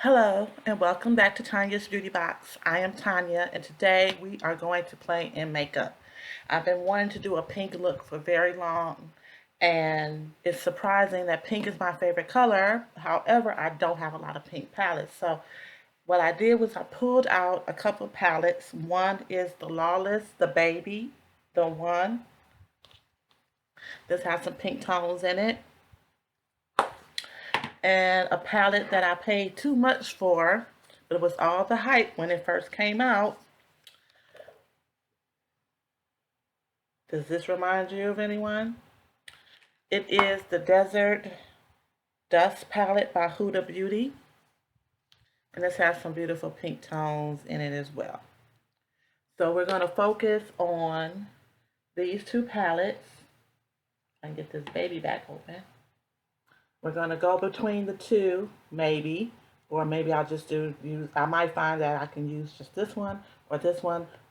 Hello and welcome back to Tanya's Beauty Box. I am Tanya and today we are going to play in makeup. I've been wanting to do a pink look for very long and it's surprising that pink is my favorite color. However, I don't have a lot of pink palettes. So what I did was I pulled out a couple of palettes. One is the Lawless, the Baby, the one. This has some pink tones in it. And a palette that I paid too much for, but it was all the hype when it first came out. Does this remind you of anyone? It is the Desert Dust palette by Huda Beauty. And this has some beautiful pink tones in it as well. So we're going to focus on these two palettes. I can get this baby back open. We're going to go between the two, maybe, or maybe I'll just I might find that I can use just this one,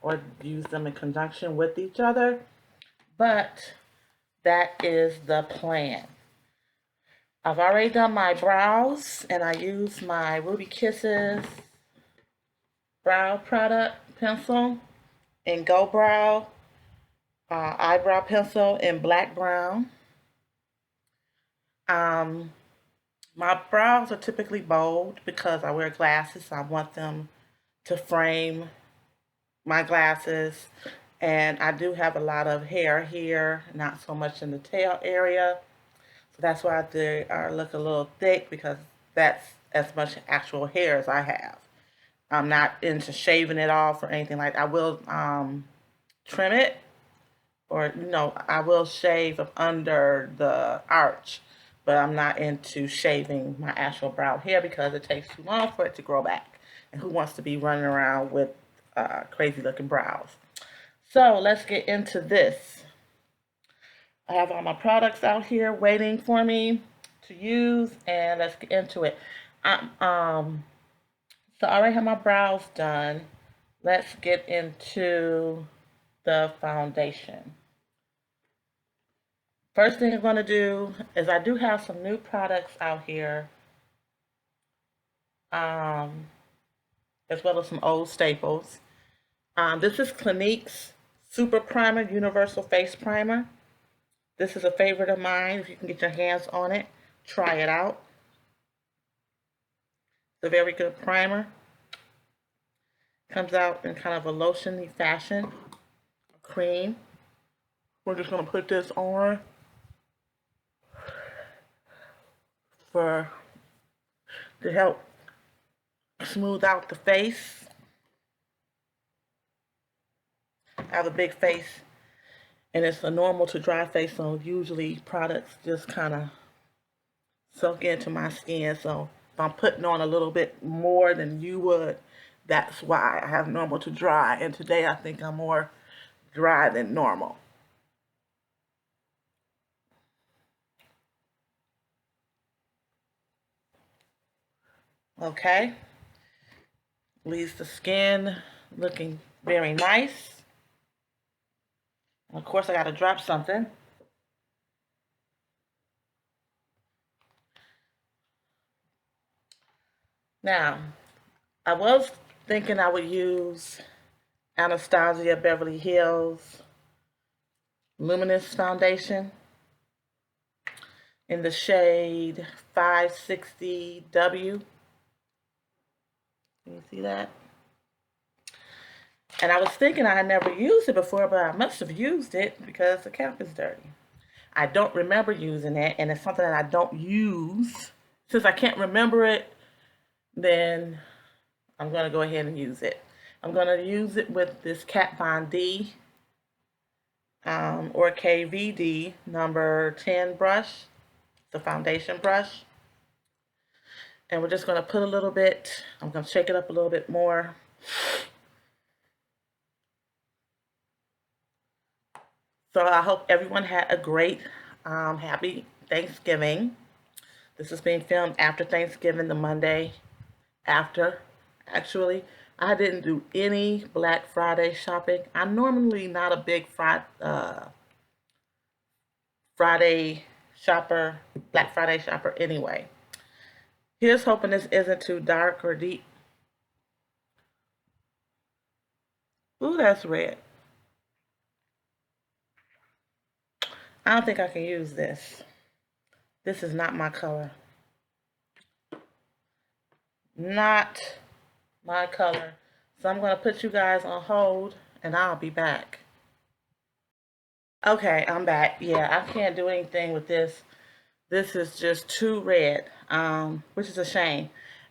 or use them in conjunction with each other. But that is the plan. I've already done my brows, and I used my Ruby Kisses brow product pencil in Go Brow, eyebrow pencil in Black Brown. My brows are typically bold because I wear glasses. So I want them to frame my glasses. And I do have a lot of hair here, not so much in the tail area. So that's why they look a little thick because that's as much actual hair as I have. I'm not into shaving it off or anything like that. I will trim it, or I will shave up under the arch, but I'm not into shaving my actual brow hair because it takes too long for it to grow back. And who wants to be running around with crazy looking brows? So let's get into this. I have all my products out here waiting for me to use, and let's get into it. So I already have my brows done. Let's get into the foundation. First thing I'm going to do is I do have some new products out here, as well as some old staples. This is Clinique's Super Primer Universal Face Primer. This is a favorite of mine. If you can get your hands on it, try it out. It's a very good primer. Comes out in kind of a lotiony fashion, a cream. We're just going to put this on to help smooth out the face. I have a big face and it's a normal to dry face, so usually products just kind of soak into my skin. So if I'm putting on a little bit more than you would, that's why I have normal to dry. And today I think I'm more dry than normal. Okay, leaves the skin looking very nice. And of course I got to drop something. Now, I was thinking I would use Anastasia Beverly Hills Luminous Foundation in the shade 560W. Can you see that? And I was thinking I had never used it before, but I must have used it because the cap is dirty. I don't remember using it, and it's something that I don't use. Since I can't remember it, then I'm going to go ahead and use it. I'm going to use it with this Kat Von D or KVD number 10 brush, the foundation brush. And we're just going to put a little bit, I'm going to shake it up a little bit more. So I hope everyone had a great, happy Thanksgiving. This is being filmed after Thanksgiving, the Monday after. Actually, I didn't do any Black Friday shopping. I'm normally not a big Friday shopper, Black Friday shopper anyway. Here's hoping this isn't too dark or deep. Ooh, that's red. I don't think I can use this. This is not my color. Not my color. So I'm going to put you guys on hold and I'll be back. Okay, I'm back. Yeah, I can't do anything with this. This is just too red, which is a shame.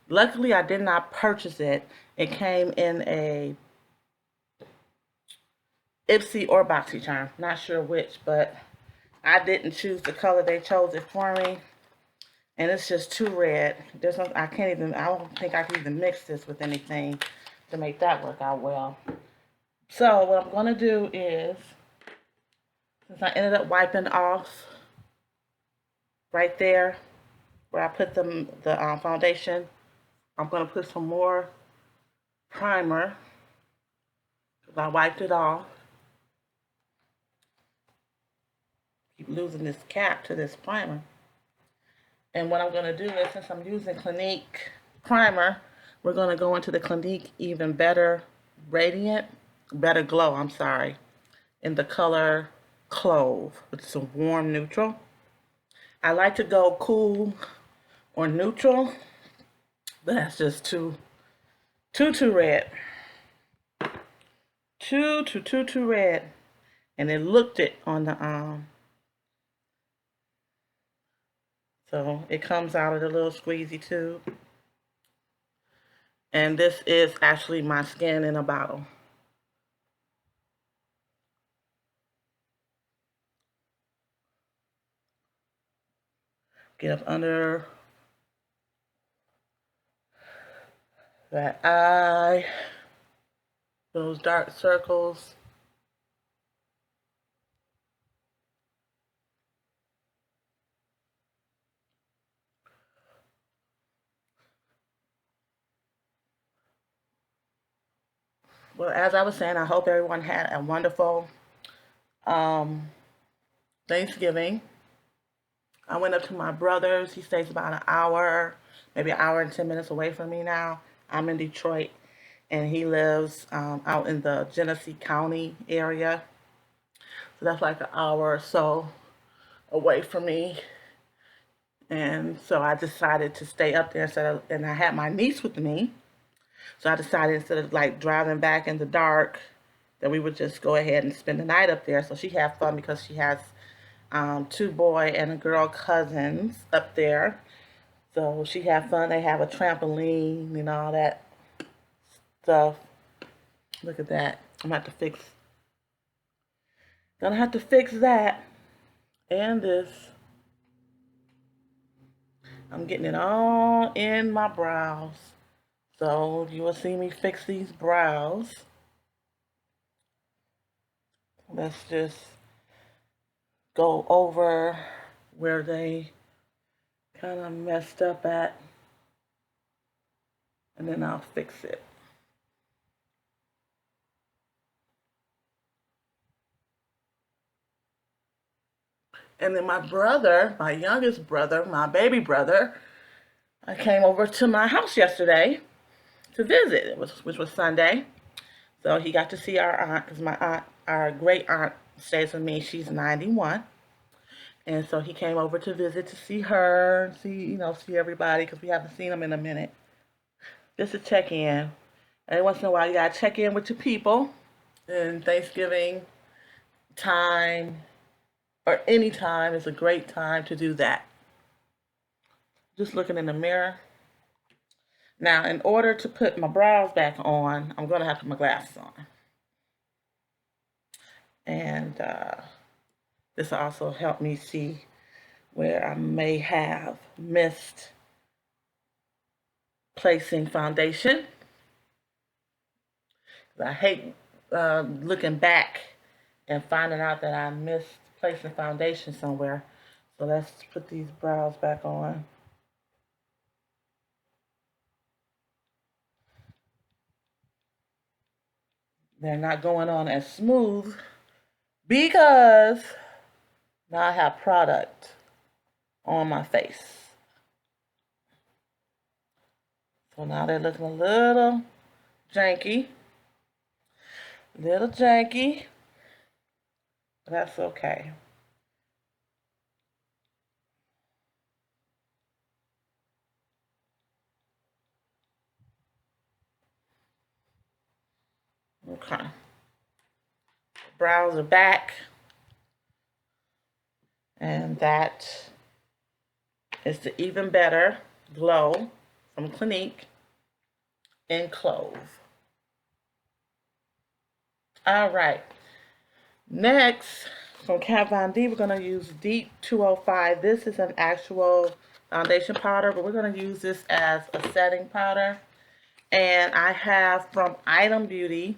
Luckily, I did not purchase it. It came in a Ipsy or BoxyCharm. Not sure which, but I didn't choose the color. They chose it for me. And it's just too red. I don't think I can even mix this with anything to make that work out well. So what I'm going to do is, since I ended up wiping off right there where I put the foundation, I'm going to put some more primer because I wiped it off. Keep losing this cap to this primer. And what I'm going to do is, since I'm using Clinique primer, we're going to go into the Clinique Even Better Radiant, Better Glow, I'm sorry, in the color Clove, which is a warm neutral. I like to go cool or neutral, but that's just too red. Too red. And it looked it on the so it comes out of the little squeezy tube. And this is actually my skin in a bottle. Get up under that eye, those dark circles. Well, as I was saying, I hope everyone had a wonderful Thanksgiving. I went up to my brother's. He stays about an hour, maybe an hour and 10 minutes away from me now. I'm in Detroit, and he lives out in the Genesee County area. So that's like an hour or so away from me. And so I decided to stay up there and I had my niece with me. So I decided, instead of like driving back in the dark, that we would just go ahead and spend the night up there. So she had fun because she has two boy and a girl cousins up there. So she had fun. They have a trampoline and all that stuff. Look at that. Gonna have to fix that. And this. I'm getting it all in my brows. So you will see me fix these brows. Let's just go over where they kind of messed up at, and then I'll fix it. And then my brother, my youngest brother, my baby brother, I came over to my house yesterday to visit, which was Sunday. So he got to see our aunt, because my aunt, our great aunt, stays with me. She's 91. And so he came over to visit, to see her, see everybody, because we haven't seen them in a minute. Just to check in. Every once in a while, you gotta check in with your people. And Thanksgiving time, or any time, is a great time to do that. Just looking in the mirror. Now, in order to put my brows back on, I'm gonna have to put my glasses on. And this will also help me see where I may have missed placing foundation. I hate looking back and finding out that I missed placing foundation somewhere. So let's put these brows back on. They're not going on as smooth because now I have product on my face. So now they're looking a little janky. Little janky. But that's okay. Okay. Brows are back. And that is the Even Better Glow from Clinique in Clove. All right. Next, from Kat Von D, we're going to use Deep 205. This is an actual foundation powder, but we're going to use this as a setting powder. And I have from Item Beauty,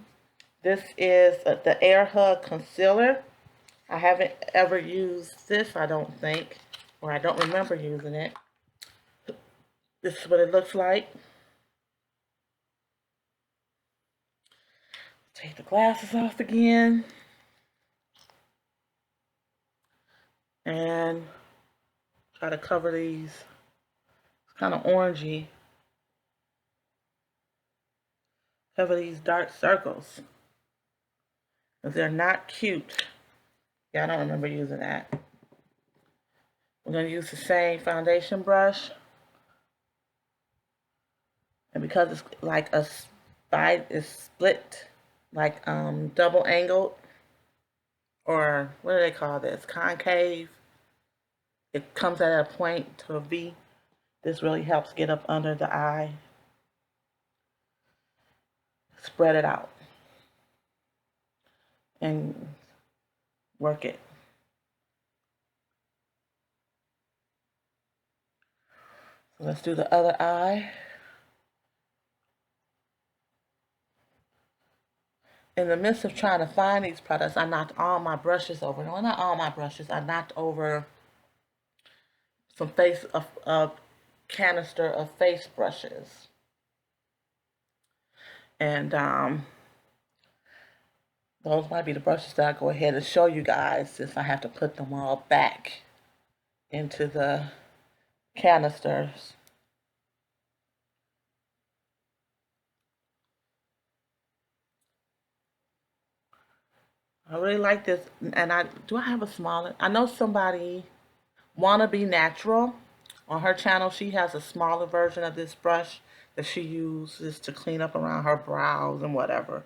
this is the Air Hug Concealer. I haven't ever used this, I don't think, or I don't remember using it. This is what it looks like. Take the glasses off again. And try to cover these. It's kind of orangey. Cover these dark circles. Because they're not cute. Yeah, I don't remember using that. We're going to use the same foundation brush. And because it's like it's split, like double angled, or what do they call this? Concave. It comes at a point to a V. This really helps get up under the eye. Spread it out. And work it. So let's do the other eye. In the midst of trying to find these products, I knocked all my brushes over. No, not all my brushes. I knocked over some canister of face brushes. And those might be the brushes that I go ahead and show you guys, since I have to put them all back into the canisters. I really like this, and I have a smaller. I know somebody, Wanna Be Natural, on her channel. She has a smaller version of this brush that she uses to clean up around her brows and whatever.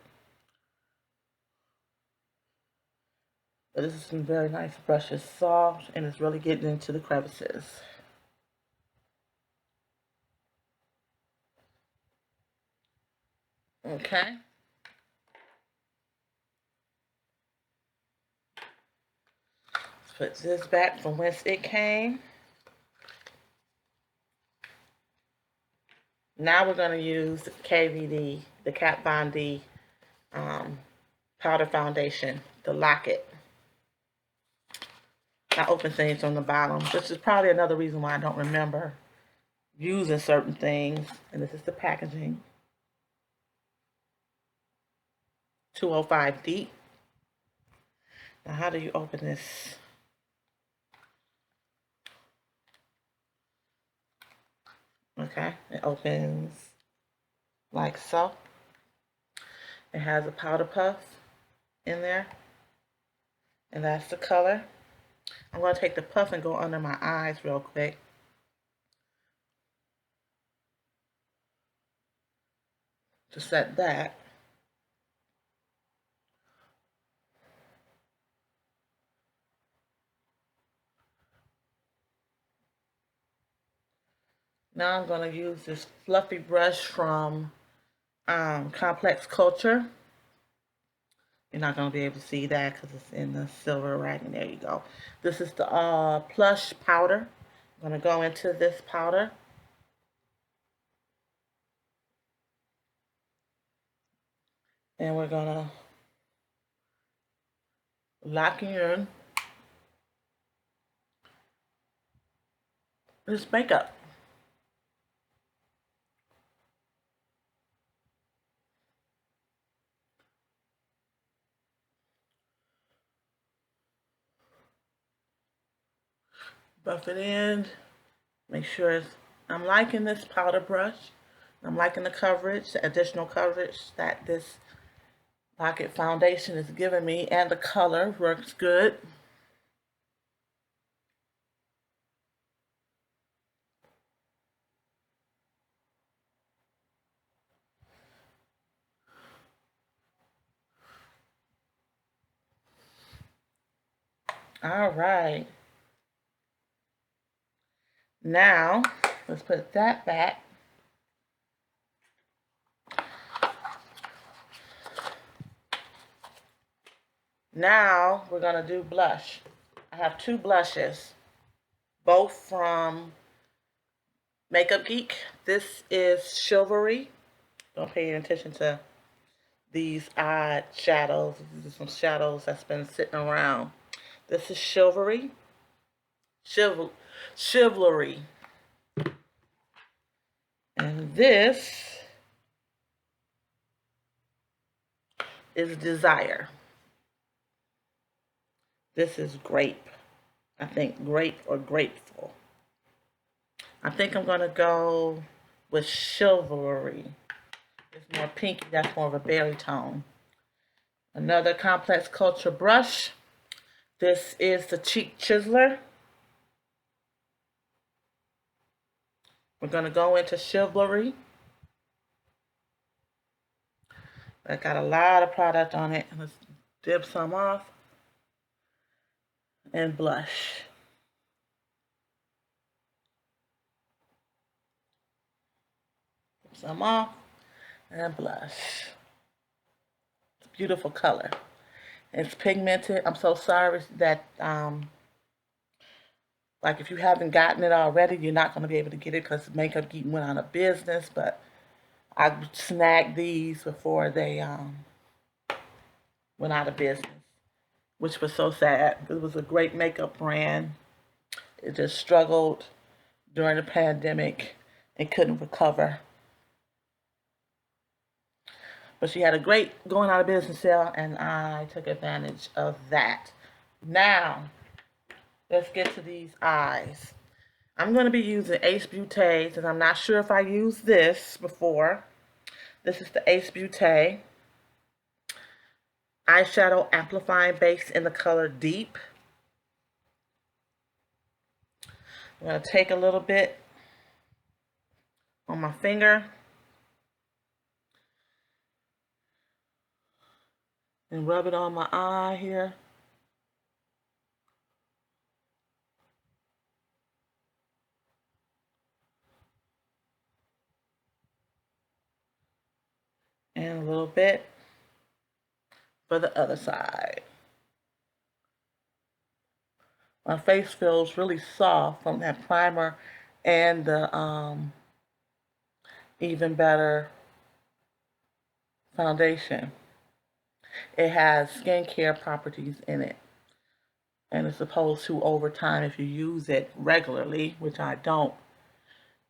But this is some very nice brushes, soft, and it's really getting into the crevices. Okay. Let's put this back from whence it came. Now we're going to use the KVD, the Kat Von D powder foundation, the Lock-It. I open things from the bottom, which is probably another reason why I don't remember using certain things. And this is the packaging. 205 deep. Now how do you open this? Okay, it opens like so. It has a powder puff in there, and that's the color. I'm going to take the puff and go under my eyes real quick. To set that. Now I'm going to use this fluffy brush from Complex Culture. You're not going to be able to see that because it's in the silver writing. There you go. This is the Plush powder. I'm going to go into this powder. And we're going to lock in this makeup. Buff it in. Make sure I'm liking this powder brush. I'm liking the coverage, the additional coverage that this Pocket foundation is giving me, and the color works good. All right. Now, let's put that back. Now, we're going to do blush. I have two blushes, both from Makeup Geek. This is Chivalry. Don't pay any attention to these odd shadows. These are some shadows that's been sitting around. This is Chivalry. Chivalry. And this is Desire. This is Grape. I think Grape or Grateful. I think I'm going to go with Chivalry. It's more pinky. That's more of a berry tone. Another Complex Culture brush. This is the Cheek Chiseler. We're going to go into Chivalry. I got a lot of product on it. Let's dip some off. And blush. Dip some off. And blush. It's a beautiful color. It's pigmented. I'm so sorry that, like, if you haven't gotten it already, you're not going to be able to get it because Makeup Geek went out of business. But I snagged these before they went out of business, which was so sad. It was a great makeup brand. It just struggled during the pandemic and couldn't recover. But she had a great going out of business sale, and I took advantage of that. Now, let's get to these eyes. I'm going to be using Ace Beauté, and I'm not sure if I used this before. This is the Ace Beauté eyeshadow amplifying base in the color Deep. I'm going to take a little bit on my finger and rub it on my eye here. And a little bit for the other side. My face feels really soft from that primer and the Even Better foundation. It has skincare properties in it. And it's supposed to, over time, if you use it regularly, which I don't,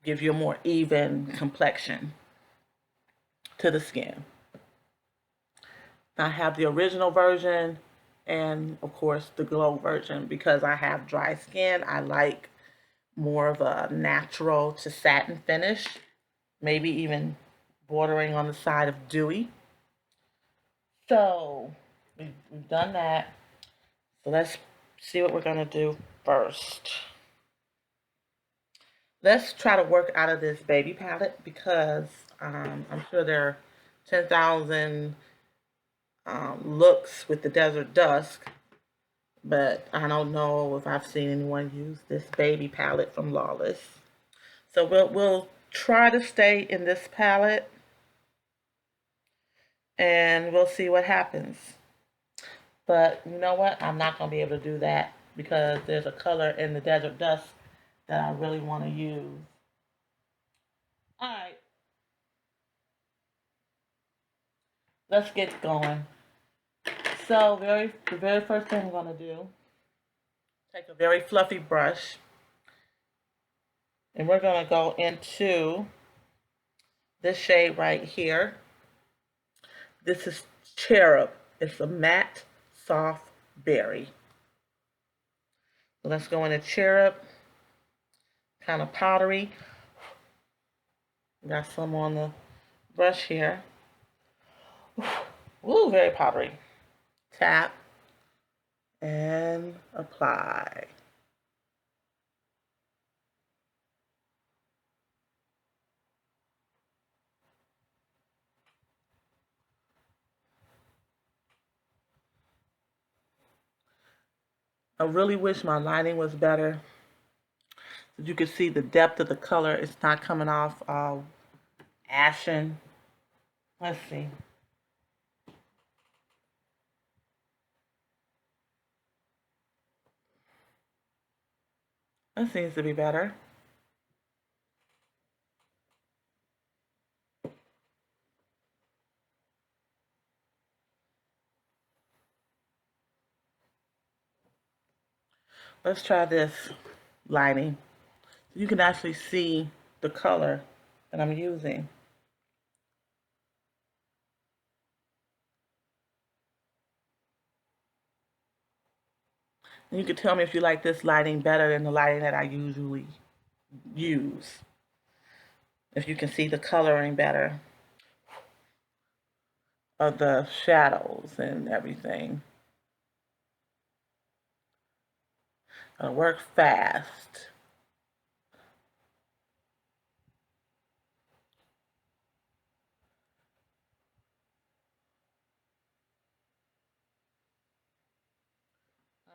give you a more even complexion to the skin. I have the original version and, of course, the glow version. Because I have dry skin, I like more of a natural to satin finish, maybe even bordering on the side of dewy. So we've done that. So let's see what we're going to do first. Let's try to work out of this baby palette because I'm sure there are 10,000 looks with the Desert Dusk, but I don't know if I've seen anyone use this baby palette from Lawless. So we'll try to stay in this palette and we'll see what happens. But you know what? I'm not going to be able to do that because there's a color in the Desert Dusk that I really want to use. All right. Let's get going. So the very first thing I'm going to do, take a very fluffy brush, and we're going to go into this shade right here. This is Cherub. It's a matte, soft berry. So let's go into Cherub, kind of powdery. Got some on the brush here. Ooh, very powdery. Tap and apply. I really wish my lining was better. You can see the depth of the color. It's not coming off ashen. Let's see. That seems to be better. Let's try this lining. You can actually see the color that I'm using. And you can tell me if you like this lighting better than the lighting that I usually use. If you can see the coloring better of the shadows and everything. It'll work fast.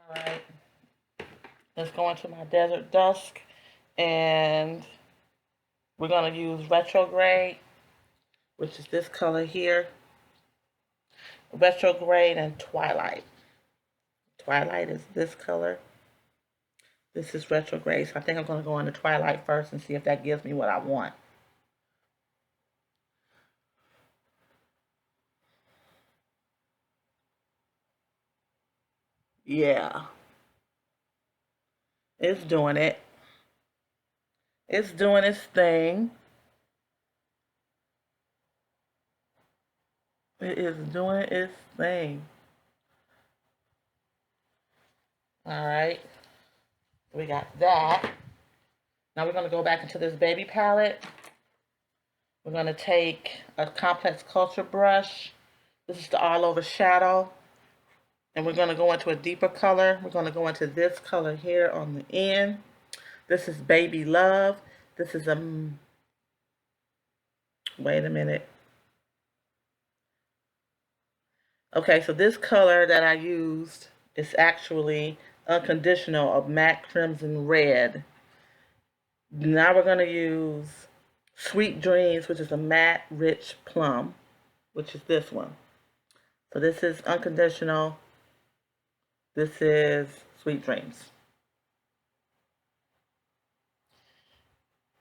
All right. Let's go into my Desert Dusk, and we're going to use Retrograde, which is this color here. Retrograde and Twilight. Twilight is this color. This is Retrograde, so I think I'm going to go into Twilight first and see if that gives me what I want. Yeah, it's doing it. It's doing its thing. It is doing its thing. All right, we got that. Now we're going to go back into this baby palette. We're going to take a complex culture brush. This is the all over shadow. And we're going to go into a deeper color. We're going to go into this color here on the end. This is Baby Love. This is wait a minute. Okay, so this color that I used is actually Unconditional of Matte Crimson Red. Now we're going to use Sweet Dreams, which is a matte rich plum, which is this one. So this is Unconditional. This is Sweet Dreams.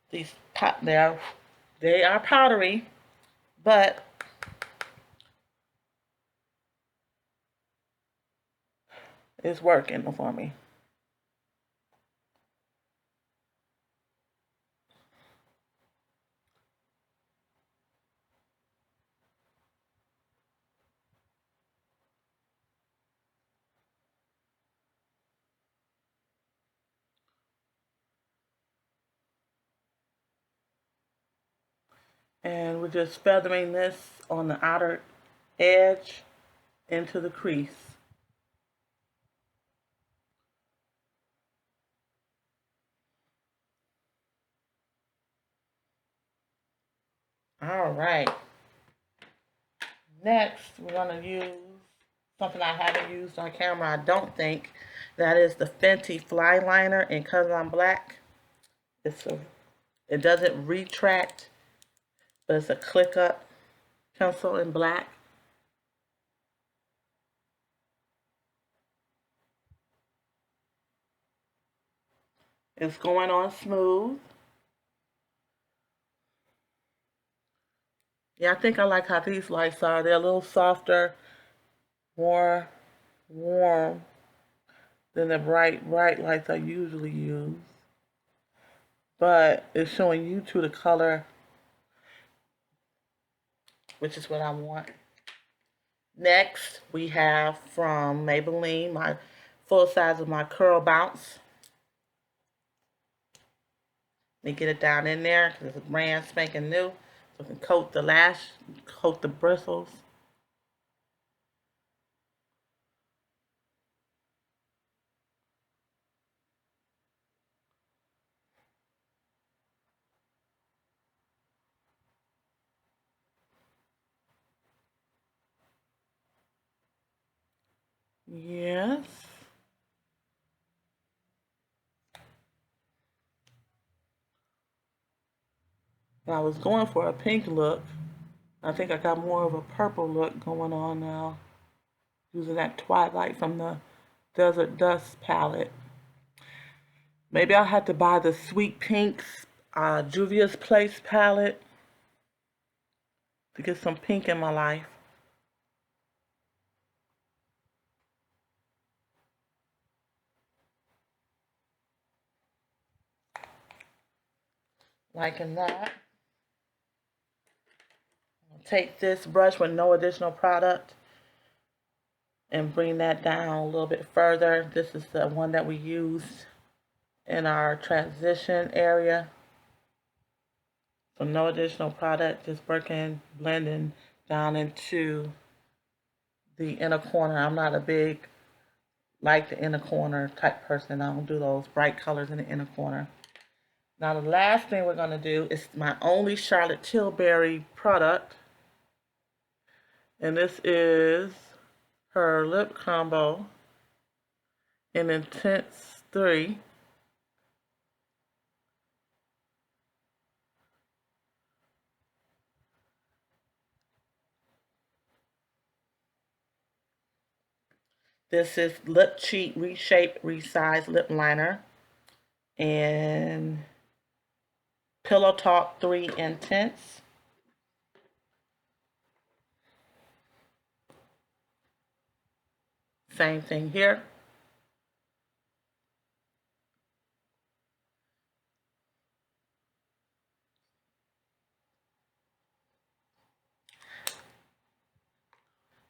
These they are powdery, but it's working for me. And we're just feathering this on the outer edge into the crease. All right. Next, we're going to use something I haven't used on camera, I don't think. That is the Fenty Fly Liner in Cause I'm Black. It doesn't retract, but it's a click up pencil in black. It's going on smooth. Yeah, I think I like how these lights are. They're a little softer, more warm than the bright lights I usually use. But it's showing you to the color, which is what I want. Next, we have from Maybelline, my full size of my Curl Bounce. Let me get it down in there because it's brand spanking new. So I can coat the coat the bristles. Yes. And I was going for a pink look. I think I got more of a purple look going on now, using that Twilight from the Desert Dust palette. Maybe I'll have to buy the Sweet Pinks Juvia's Place palette to get some pink in my life. Liking that. Take this brush with no additional product and bring that down a little bit further. This is the one that we used in our transition area. So no additional product, just working, blending down into the inner corner. I'm not a big, like the inner corner type person. I don't do those bright colors in the inner corner. Now the last thing we're going to do is my only Charlotte Tilbury product. And this is her lip combo in Intense 3. This is Lip Cheat Reshape Resize Lip Liner and Pillow Talk 3 Intense. Same thing here.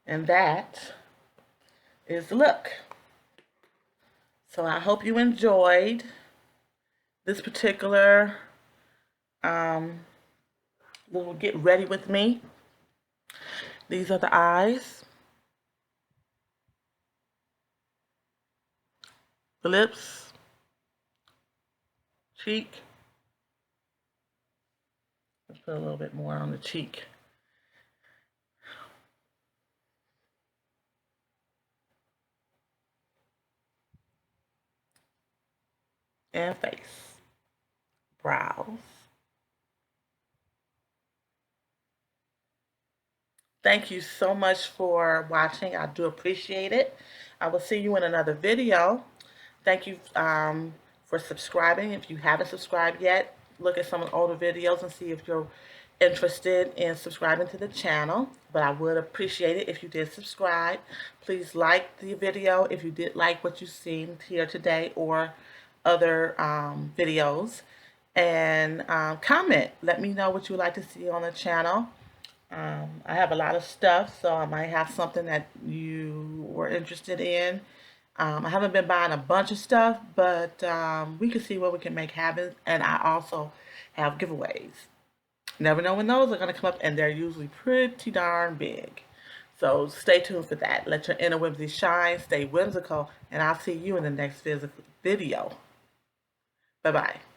And that is the look. So I hope you enjoyed this particular little get ready with me. These are the eyes, the lips, cheek. Let's put a little bit more on the cheek. And face. Brows. Thank you so much for watching. I do appreciate it. I will see you in another video. Thank you for subscribing. If you haven't subscribed yet, look at some of the older videos and see if you're interested in subscribing to the channel. But I would appreciate it if you did subscribe. Please like the video if you did like what you've seen here today or other videos. And comment. Let me know what you would like to see on the channel. I have a lot of stuff, so I might have something that you were interested in. I haven't been buying a bunch of stuff, but we can see what we can make happen. And I also have giveaways. Never know when those are going to come up, and they're usually pretty darn big. So stay tuned for that. Let your inner whimsy shine, stay whimsical, and I'll see you in the next video. Bye-bye.